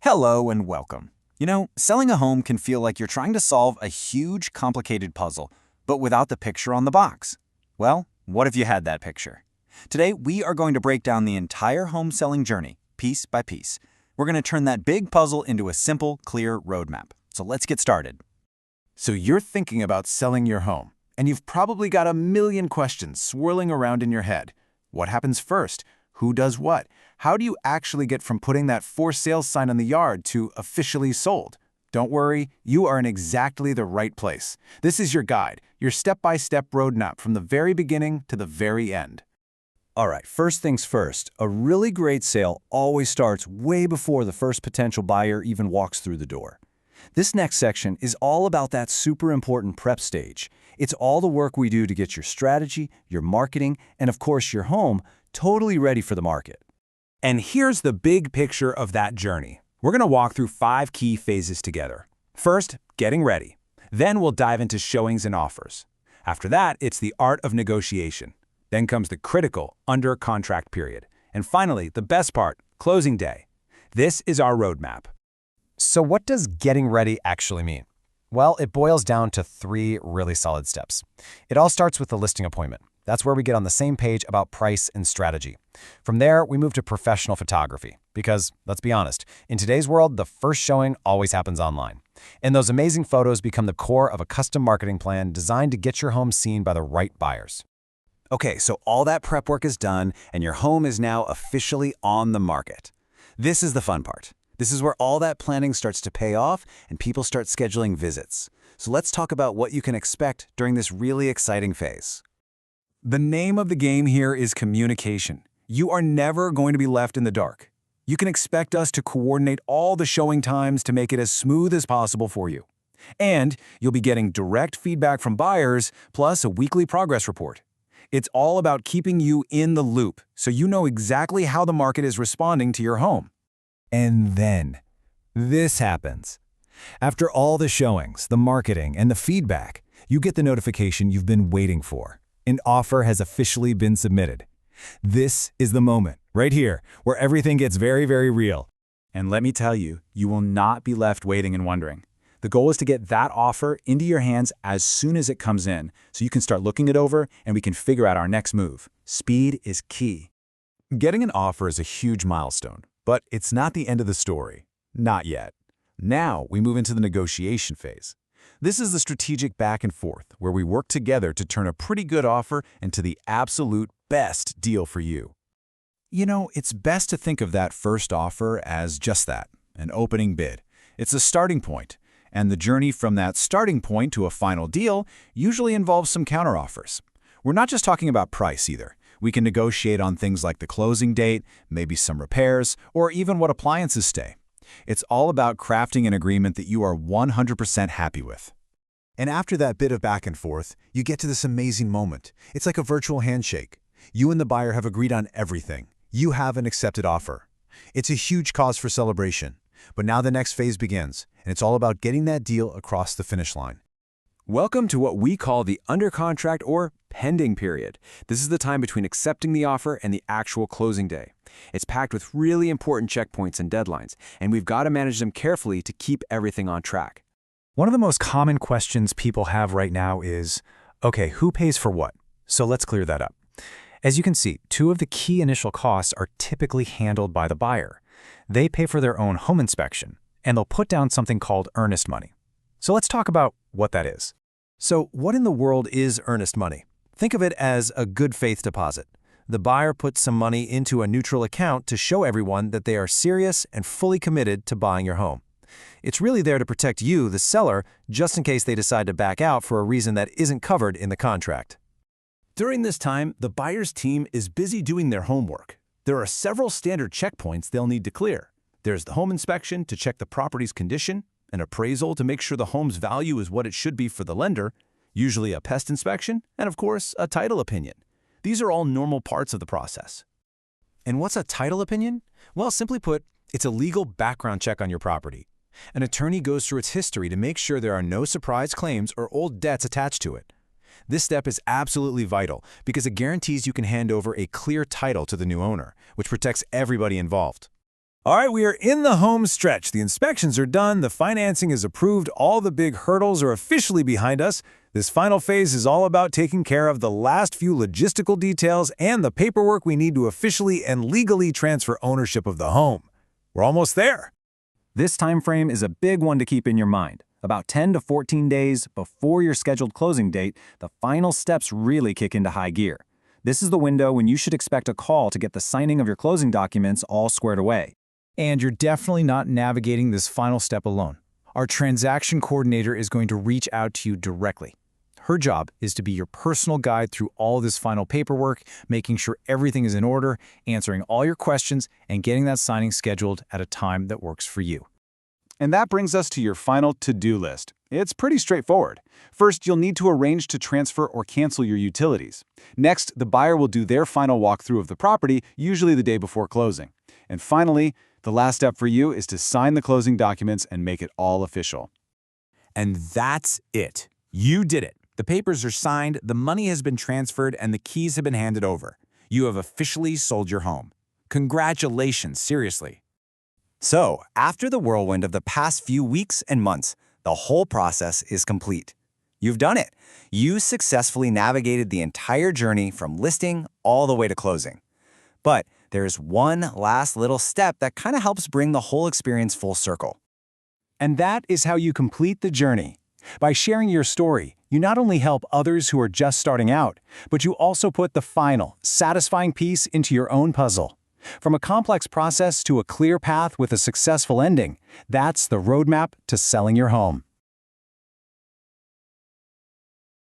Hello and welcome. Selling a home can feel like you're trying to solve a huge, complicated puzzle, but without the picture on the box. Well, what if you had that picture? Today, we are going to break down the entire home selling journey, piece by piece. We're going to turn that big puzzle into a simple, clear roadmap. So let's get started. So you're thinking about selling your home, and you've probably got a million questions swirling around in your head. What happens first? Who does what? How do you actually get from putting that for sale sign on the yard to officially sold? Don't worry, you are in exactly the right place. This is your guide, your step-by-step roadmap from the very beginning to the very end. All right, first things first, a really great sale always starts way before the first potential buyer even walks through the door. This next section is all about that super important prep stage. It's all the work we do to get your strategy, your marketing, and of course your home totally ready for the market. And here's the big picture of that journey. We're going to walk through 5 key phases together. First, getting ready. Then we'll dive into showings and offers. After that, it's the art of negotiation. Then comes the critical under contract period. And finally, the best part, closing day. This is our roadmap. So what does getting ready actually mean? Well, it boils down to 3 really solid steps. It all starts with the listing appointment. That's where we get on the same page about price and strategy. From there, we move to professional photography. Because, let's be honest, in today's world, the first showing always happens online. And those amazing photos become the core of a custom marketing plan designed to get your home seen by the right buyers. Okay, so all that prep work is done, and your home is now officially on the market. This is the fun part. This is where all that planning starts to pay off and people start scheduling visits. So let's talk about what you can expect during this really exciting phase. The name of the game here is communication. You are never going to be left in the dark. You can expect us to coordinate all the showing times to make it as smooth as possible for you. And you'll be getting direct feedback from buyers, plus a weekly progress report. It's all about keeping you in the loop, so you know exactly how the market is responding to your home. And then, this happens. After all the showings, the marketing, and the feedback, you get the notification you've been waiting for. An offer has officially been submitted. This is the moment, right here, where everything gets very, very real. And let me tell you, you will not be left waiting and wondering. The goal is to get that offer into your hands as soon as it comes in, so you can start looking it over and we can figure out our next move. Speed is key. Getting an offer is a huge milestone, but it's not the end of the story. Not yet. Now we move into the negotiation phase. This is the strategic back and forth where we work together to turn a pretty good offer into the absolute best deal for you. It's best to think of that first offer as just that, an opening bid. It's a starting point, and the journey from that starting point to a final deal usually involves some counteroffers. We're not just talking about price either. We can negotiate on things like the closing date, maybe some repairs, or even what appliances stay. It's all about crafting an agreement that you are 100% happy with. And after that bit of back and forth, you get to this amazing moment. It's like a virtual handshake. You and the buyer have agreed on everything. You have an accepted offer. It's a huge cause for celebration. But now the next phase begins, and it's all about getting that deal across the finish line. Welcome to what we call the under contract or pending period. This is the time between accepting the offer and the actual closing day. It's packed with really important checkpoints and deadlines, and we've got to manage them carefully to keep everything on track. One of the most common questions people have right now is, okay, who pays for what? So let's clear that up. As you can see, 2 of the key initial costs are typically handled by the buyer. They pay for their own home inspection, and they'll put down something called earnest money. So let's talk about what that is. So what in the world is earnest money? Think of it as a good faith deposit. The buyer puts some money into a neutral account to show everyone that they are serious and fully committed to buying your home. It's really there to protect you, the seller, just in case they decide to back out for a reason that isn't covered in the contract. During this time, the buyer's team is busy doing their homework. There are several standard checkpoints they'll need to clear. There's the home inspection to check the property's condition, an appraisal to make sure the home's value is what it should be for the lender, usually a pest inspection, and of course, a title opinion. These are all normal parts of the process. And what's a title opinion? Well, simply put, it's a legal background check on your property. An attorney goes through its history to make sure there are no surprise claims or old debts attached to it. This step is absolutely vital because it guarantees you can hand over a clear title to the new owner, which protects everybody involved. All right, we are in the home stretch. The inspections are done, the financing is approved, all the big hurdles are officially behind us. This final phase is all about taking care of the last few logistical details and the paperwork we need to officially and legally transfer ownership of the home. We're almost there. This time frame is a big one to keep in your mind. About 10 to 14 days before your scheduled closing date, the final steps really kick into high gear. This is the window when you should expect a call to get the signing of your closing documents all squared away. And you're definitely not navigating this final step alone. Our transaction coordinator is going to reach out to you directly. Her job is to be your personal guide through all this final paperwork, making sure everything is in order, answering all your questions, and getting that signing scheduled at a time that works for you. And that brings us to your final to-do list. It's pretty straightforward. First, you'll need to arrange to transfer or cancel your utilities. Next, the buyer will do their final walkthrough of the property, usually the day before closing. And finally, the last step for you is to sign the closing documents and make it all official. And that's it. You did it. The papers are signed, the money has been transferred, and the keys have been handed over. You have officially sold your home. Congratulations, seriously. So, after the whirlwind of the past few weeks and months, the whole process is complete. You've done it. You successfully navigated the entire journey from listing all the way to closing. But there's one last little step that kind of helps bring the whole experience full circle. And that is how you complete the journey. By sharing your story, you not only help others who are just starting out, but you also put the final, satisfying piece into your own puzzle. From a complex process to a clear path with a successful ending, that's the roadmap to selling your home.